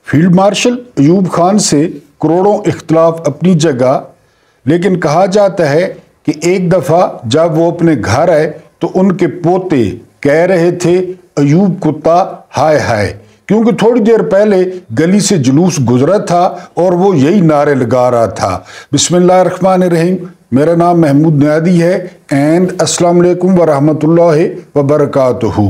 Field marshal Ayub Khan से करोड़ों इख्तलाफ अपनी जगह, लेकिन कहा जाता है कि एक दफ़ा जब वो अपने घर आए तो उनके पोते कह रहे थे अयूब कुत्ता हाय हाय, क्योंकि थोड़ी देर पहले गली से जुलूस गुजरा था और वो यही नारे लगा रहा था। बिस्मिल्लाहिर्रहमानिर्रहीम। मेरा नाम महमूद नियादी है एंड अस्सलाम वालेकुम व रहमतुल्लाहि व बरकातुहू।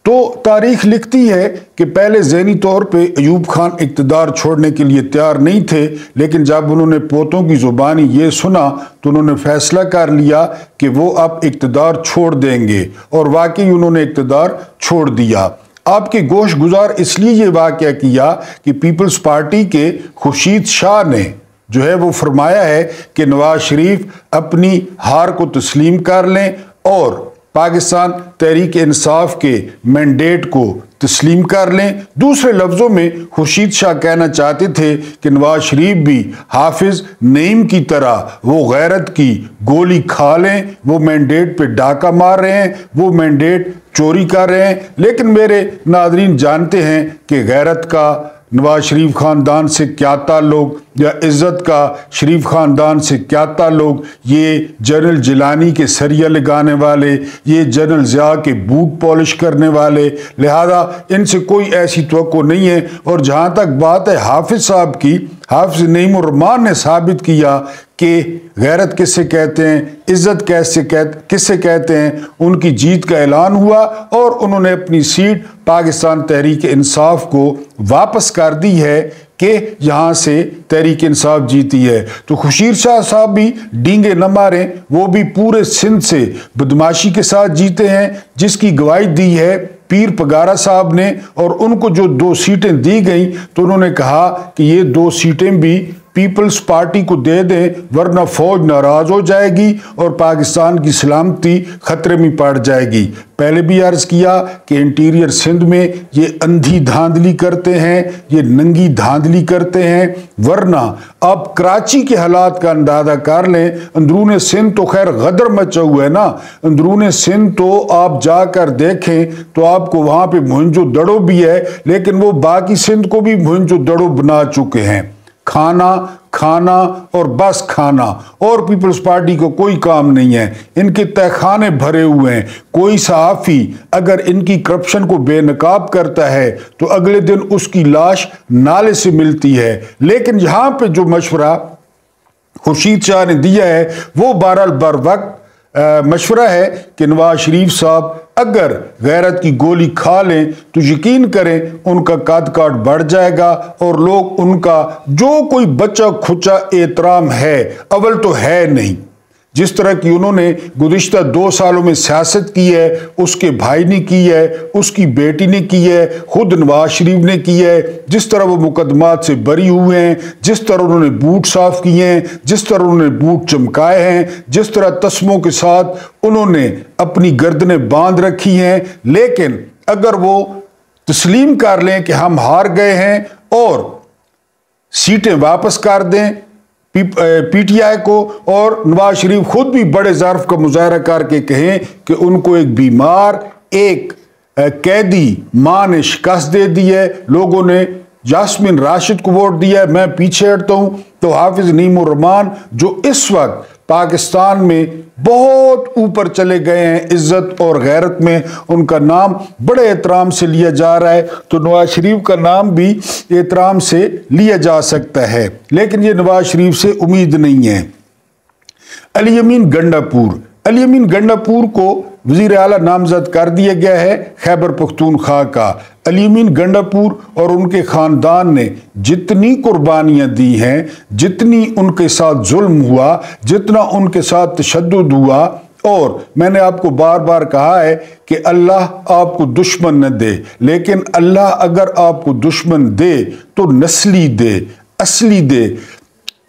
तो तारीख लिखती है कि पहले ज़हनी तौर पे अयूब खान इक़्तिदार छोड़ने के लिए तैयार नहीं थे, लेकिन जब उन्होंने पोतों की ज़ुबानी ये सुना तो उन्होंने फ़ैसला कर लिया कि वो अब इक़्तिदार छोड़ देंगे, और वाकई उन्होंने इक़्तिदार छोड़ दिया। आपके गोश गुजार इसलिए ये वाक़या किया कि पीपल्स पार्टी के खुर्शीद शाह ने जो है वो फरमाया है कि नवाज शरीफ अपनी हार को तस्लीम कर लें और पाकिस्तान तहरीक इंसाफ के मैंडेट को तस्लीम कर लें। दूसरे लफ्ज़ों में खुर्शीद शाह कहना चाहते थे कि नवाज शरीफ भी हाफिज नईम की तरह वो गैरत की गोली खा लें। वो मैंडेट पे डाका मार रहे हैं, वो मैंडेट चोरी कर रहे हैं, लेकिन मेरे नाज़रीन जानते हैं कि गैरत का नवाज शरीफ ख़ानदान से क्या ताल्लुक या इज़्ज़त का शरीफ ख़ानदान से क्या ताल्लुक। ये जनरल जिलानी के सरिया लगाने वाले, ये जनरल ज़िया के बूट पॉलिश करने वाले, लिहाजा इनसे कोई ऐसी तवक्को नहीं है। और जहाँ तक बात है हाफिज साहब की, हाफिज नईम उर रहमान ने साबित किया कि गैरत किससे कहते हैं, इज़्ज़त किससे कहते हैं। उनकी जीत का ऐलान हुआ और उन्होंने अपनी सीट पाकिस्तान तहरीक इंसाफ को वापस कर दी है कि यहाँ से तहरीक इंसाफ जीती है। तो खुर्शीद शाह साहब भी डींगे न मारें, वो भी पूरे सिंध से बदमाशी के साथ जीते हैं, जिसकी गवाही दी है पीर पगारा साहब ने। और उनको जो 2 सीटें दी गई तो उन्होंने कहा कि ये 2 सीटें भी पीपल्स पार्टी को दे दें, वरना फौज नाराज हो जाएगी और पाकिस्तान की सलामती खतरे में पड़ जाएगी। पहले भी अर्ज किया कि इंटीरियर सिंध में ये अंधी धांधली करते हैं, ये नंगी धांधली करते हैं, वरना आप कराची के हालात का अंदाजा कर लें। अंदरून सिंध तो खैर गदर मचा हुआ है ना, अंदरून सिंध तो आप जाकर देखें तो आपको वहां पे मोहनजो दड़ो भी है, लेकिन वो बाकी सिंध को भी मोहनजो दड़ो बना चुके हैं। खाना खाना और बस खाना, और पीपल्स पार्टी को कोई काम नहीं है। इनके तहखाने भरे हुए हैं। कोई सहाफ़ी अगर इनकी करप्शन को बेनकाब करता है तो अगले दिन उसकी लाश नाले से मिलती है। लेकिन यहाँ पे जो मशवरा खुर्शीद शाह ने दिया है वो बहरहाल बर वक्त मशवरा है कि नवाज शरीफ साहब अगर गैरत की गोली खा लें तो यकीन करें उनका कद काट बढ़ जाएगा और लोग उनका जो कोई बचा खुचा एहतराम है, अव्वल तो है नहीं, जिस तरह की उन्होंने गुज़िश्ता 2 सालों में सियासत की है, उसके भाई ने की है, उसकी बेटी ने की है, खुद नवाज शरीफ ने की है, जिस तरह वो मुकदमात से बरी हुए हैं, जिस तरह उन्होंने बूट साफ किए हैं, जिस तरह उन्होंने बूट चमकाए हैं, जिस तरह तस्मों के साथ उन्होंने अपनी गर्दनें बांध रखी हैं। लेकिन अगर वो तस्लीम कर लें कि हम हार गए हैं और सीटें वापस कर दें पीटीआई को, और नवाज शरीफ खुद भी बड़े ज़र्फ का मुजाहरा करके कहें कि उनको एक बीमार, एक कैदी मां ने शिकस्त दे दी है, लोगों ने यास्मीन राशिद को वोट दिया है, मैं पीछे हटता हूं, तो हाफिज नईम उर रहमान जो इस वक्त पाकिस्तान में बहुत ऊपर चले गए हैं इज्जत और गैरत में, उनका नाम बड़े एहतराम से लिया जा रहा है, तो नवाज शरीफ का नाम भी एहतराम से लिया जा सकता है। लेकिन ये नवाज शरीफ से उम्मीद नहीं है। अली यमीन गंडापुर को वज़ीर आला नामजद कर दिया गया है खैबर पख्तूनख्वा का। अली यमीन गंडापुर और उनके ख़ानदान ने जितनी कुर्बानियाँ दी हैं, जितनी उनके साथ जुल्म हुआ, जितना उनके साथ तशद्दुद हुआ, और मैंने आपको बार बार कहा है कि अल्लाह आपको दुश्मन न दे, लेकिन अल्लाह अगर आपको दुश्मन दे तो नस्ली दे, असली दे।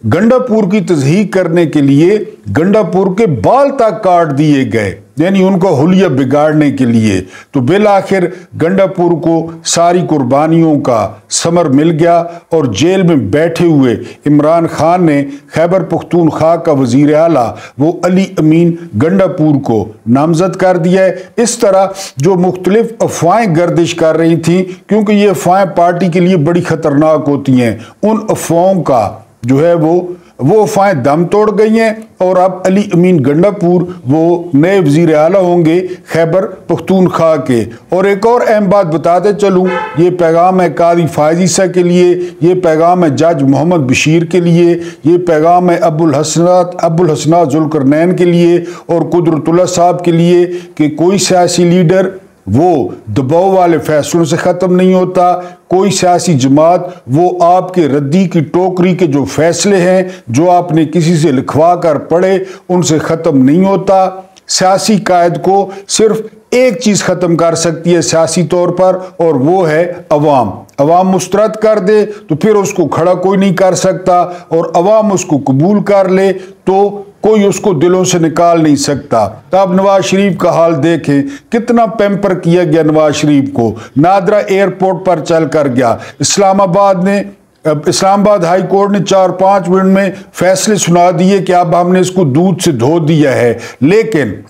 गंडापुर की तज़हीक करने के लिए गंडापुर के बाल तक काट दिए गए, यानी उनका हुलिया बिगाड़ने के लिए। तो बिल आखिर गंडापुर को सारी कुर्बानियों का समर मिल गया और जेल में बैठे हुए इमरान खान ने खैबर पख्तूनख्वा का वज़ीर आला वो अली अमीन गंडापुर को नामजद कर दिया है। इस तरह जो मुख्तलिफ अफवाहें गर्दिश कर रही थी, क्योंकि ये अफवाहें पार्टी के लिए बड़ी ख़तरनाक होती हैं, उन अफवाहों का जो है वो अफवाहें दम तोड़ गई हैं और अब अली अमीन गंडापुर वो नए वज़ीर आला होंगे खैबर पख्तूनख्वा के। और एक और अहम बात बताते चलूँ, ये पैगाम है कादी फायज़ ईसा के लिए, ये पैगाम है जज मोहम्मद बशीर के लिए, ये पैगाम है अबुल हसनात जुल्करनैन के लिए और कुदरतुल्लाह साहब के लिए कि कोई सियासी लीडर वो दबाव वाले फैसलों से ख़त्म नहीं होता, कोई सियासी जमात वो आपके रद्दी की टोकरी के जो फैसले हैं जो आपने किसी से लिखवा कर पढ़े उनसे ख़त्म नहीं होता। सियासी कायद को सिर्फ एक चीज़ ख़त्म कर सकती है सियासी तौर पर, और वो है अवाम। अवाम मुस्तरद कर दे तो फिर उसको खड़ा कोई नहीं कर सकता, और अवाम उसको कबूल कर ले तो कोई उसको दिलों से निकाल नहीं सकता। तो अब नवाज शरीफ का हाल देखें, कितना पैम्पर किया गया नवाज शरीफ को। नादरा एयरपोर्ट पर चल कर गया, इस्लामाबाद हाई कोर्ट ने 4-5 मिनट में फैसले सुना दिए कि अब हमने इसको दूध से धो दिया है। लेकिन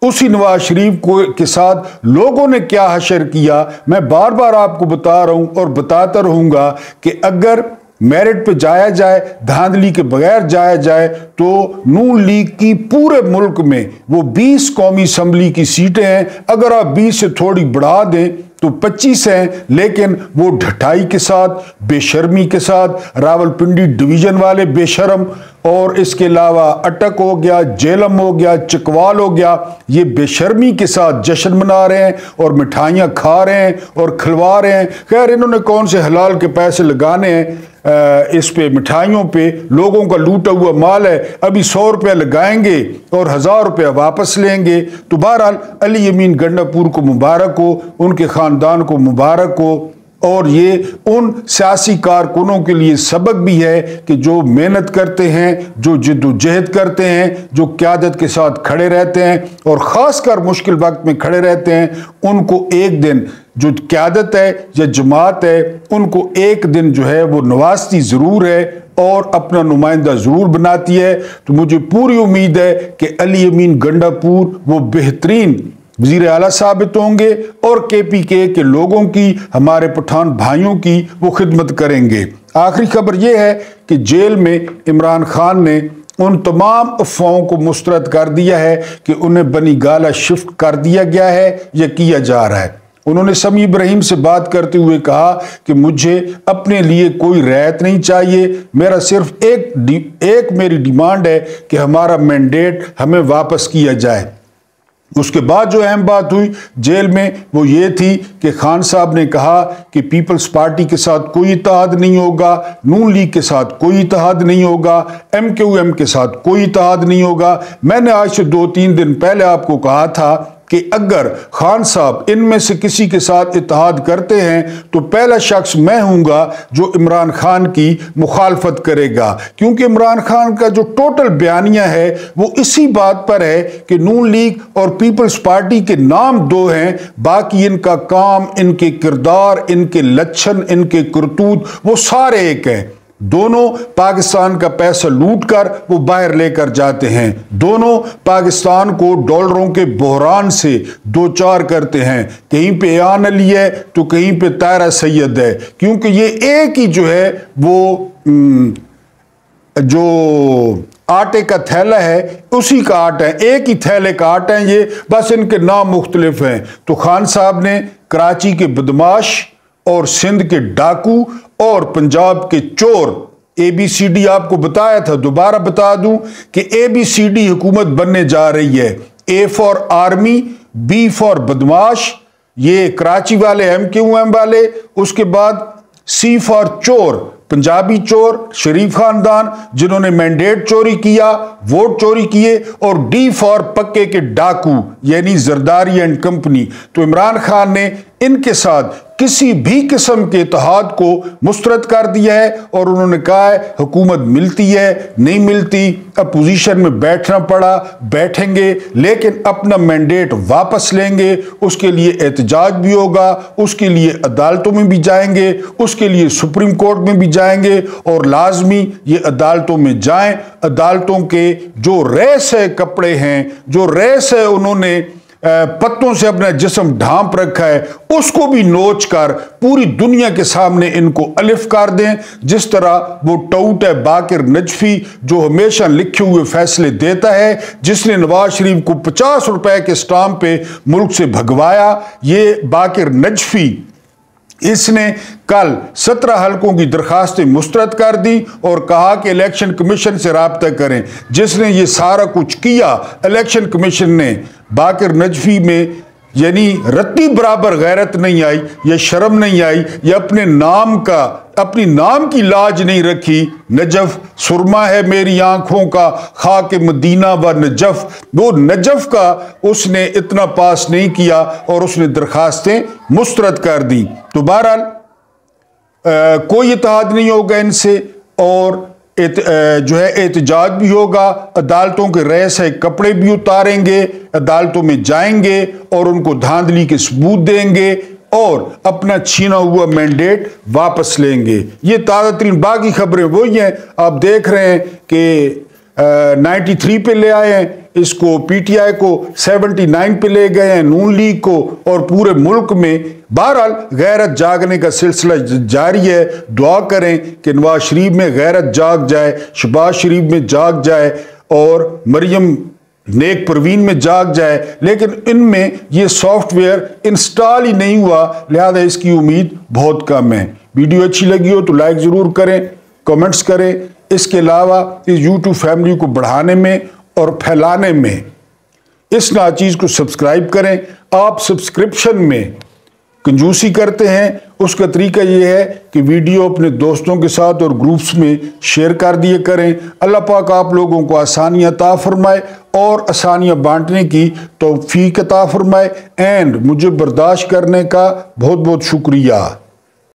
उसी नवाज शरीफ को के साथ लोगों ने क्या हशर किया, मैं बार बार आपको बता रहा हूं और बताता रहूंगा कि अगर मेरिट पे जाया जाए, धांधली के बगैर जाया जाए, तो नून लीग की पूरे मुल्क में वो 20 कौमी असम्बली की सीटें हैं। अगर आप 20 से थोड़ी बढ़ा दें तो 25 हैं, लेकिन वो ढटाई के साथ, बेशर्मी के साथ, रावलपिंडी डिवीजन वाले बेशर्म, और इसके अलावा अटक हो गया, जेलम हो गया, चकवाल हो गया, ये बेशर्मी के साथ जश्न मना रहे हैं और मिठाइयाँ खा रहे हैं और खिलवा रहे हैं। खैर इन्होंने कौन से हलाल के पैसे लगाने हैं इस पे, मिठाइयों पे, लोगों का लूटा हुआ माल है। अभी 100 रुपया लगाएंगे और 1000 रुपया वापस लेंगे। तो बहरहाल अली अमीन गंडापुर को मुबारक हो, उनके ख़ानदान को मुबारक हो, और ये उन सियासी कारकुनों के लिए सबक भी है कि जो मेहनत करते हैं, जो जिद्दोजहद करते हैं, जो क़यादत के साथ खड़े रहते हैं और ख़ासकर मुश्किल वक्त में खड़े रहते हैं, उनको एक दिन जो क़यादत है या जमात है उनको एक दिन जो है वो नवाजती ज़रूर है और अपना नुमाइंदा ज़रूर बनाती है। तो मुझे पूरी उम्मीद है कि अली अमीन गंडापुर वो बेहतरीन वज़ीर आला साबित होंगे और KPK के लोगों की, हमारे पठान भाइयों की वो खिदमत करेंगे। आखिरी खबर ये है कि जेल में इमरान खान ने उन तमाम अफवाहों को मुस्तरद कर दिया है कि उन्हें बनी गाला शिफ्ट कर दिया गया है या किया जा रहा है। उन्होंने समी इब्राहिम से बात करते हुए कहा कि मुझे अपने लिए कोई रियायत नहीं चाहिए, मेरा सिर्फ एक मेरी डिमांड है कि हमारा मैंडेट हमें वापस किया जाए। उसके बाद जो अहम बात हुई जेल में वो ये थी कि खान साहब ने कहा कि पीपल्स पार्टी के साथ कोई इत्तेहाद नहीं होगा, नून लीग के साथ कोई इत्तेहाद नहीं होगा, MQM के साथ कोई इत्तेहाद नहीं होगा। मैंने आज से 2-3 दिन पहले आपको कहा था कि अगर खान साहब इनमें से किसी के साथ इत्तेहाद करते हैं तो पहला शख्स मैं हूँगा जो इमरान खान की मुखालफत करेगा, क्योंकि इमरान खान का जो टोटल बयानिया है वो इसी बात पर है कि नून लीग और पीपल्स पार्टी के नाम दो हैं, बाकी इनका काम, इनके किरदार, इनके लक्षण, इनके करतूत वो सारे एक हैं। दोनों पाकिस्तान का पैसा लूटकर वो बाहर लेकर जाते हैं, दोनों पाकिस्तान को डॉलरों के बहरान से दो चार करते हैं। कहीं पे यान अली है तो कहीं पे तारा सैयद है, क्योंकि ये एक ही जो है वो जो आटे का थैला है उसी का आटा है, एक ही थैले का आटा है ये, बस इनके नाम मुख्तलिफ हैं। तो खान साहब ने कराची के बदमाश और सिंध के डाकू और पंजाब के चोर ABCD आपको बताया था, दोबारा बता दूं कि ABCD हुकूमत बनने जा रही है। A for army, B for बदमाश, ये कराची वाले MQM वाले, उसके बाद C फॉर चोर, पंजाबी चोर, शरीफ खानदान जिन्होंने मैंडेट चोरी किया, वोट चोरी किए, और D फॉर पक्के के डाकू यानी जरदारी एंड कंपनी। तो इमरान खान ने इनके साथ किसी भी किस्म के इत्तेहाद को मुस्तरद कर दिया है और उन्होंने कहा है हुकूमत मिलती है नहीं मिलती, अपोजिशन में बैठना पड़ा बैठेंगे, लेकिन अपना मैंडेट वापस लेंगे। उसके लिए एहतजाज भी होगा, उसके लिए अदालतों में भी जाएंगे, उसके लिए सुप्रीम कोर्ट में भी जाएंगे और लाजमी ये अदालतों में जाएं। अदालतों के जो रेस है कपड़े हैं, जो रेस है उन्होंने पत्तों से अपना जिस्म ढांप रखा है, उसको भी नोच कर पूरी दुनिया के सामने इनको अलिफ कर दें। जिस तरह वो टाउट है बाकिर नजफी जो हमेशा लिखे हुए फैसले देता है, जिसने नवाज शरीफ को 50 रुपए के स्टाम्प पे मुल्क से भगवाया, ये बाकिर नजफी इसने कल 17 हलकों की दरखास्तें मुस्तरद कर दी और कहा कि इलेक्शन कमीशन से राब्ता करें। जिसने ये सारा कुछ किया, इलेक्शन कमीशन ने बाकिर नजफी में यानी रत्ती बराबर गैरत नहीं आई या शर्म नहीं आई या अपनी नाम की लाज नहीं रखी। नजफ सुरमा है मेरी आंखों का, खाक मदीना व नजफ, वो नजफ का उसने इतना पास नहीं किया और उसने दरखास्तें मुस्तरद कर दी। तो बहरहाल कोई इत्तेहाद नहीं होगा इनसे और जो है एहतजाज भी होगा, अदालतों के रेस है कपड़े भी उतारेंगे, अदालतों में जाएंगे और उनको धांधली के सबूत देंगे और अपना छीना हुआ मैंडेट वापस लेंगे। ये ताज़ा तरीन बाकी खबरें वही हैं, आप देख रहे हैं कि 93 पे ले आए हैं इसको, पीटीआई को 79 पे ले गए हैं, नून लीग को, और पूरे मुल्क में बहरहाल गैरत जागने का सिलसिला जारी है। दुआ करें कि नवाज शरीफ में गैरत जाग जाए, शहबाज शरीफ में जाग जाए और मरियम नेक परवीन में जाग जाए, लेकिन इनमें ये सॉफ्टवेयर इंस्टॉल ही नहीं हुआ, लिहाजा इसकी उम्मीद बहुत कम है। वीडियो अच्छी लगी हो तो लाइक ज़रूर करें, कमेंट्स करें। इसके अलावा इस यूट्यूब फैमिली को बढ़ाने में और फैलाने में इस नाचीज़ को सब्सक्राइब करें। आप सब्सक्रिप्शन में कंजूसी करते हैं, उसका तरीका यह है कि वीडियो अपने दोस्तों के साथ और ग्रुप्स में शेयर कर दिए करें। अल्लाह पाक आप लोगों को आसानियाँ अता फरमाए और आसानियाँ बांटने की तौफीक अता फरमाए। एंड मुझे बर्दाश्त करने का बहुत बहुत शुक्रिया।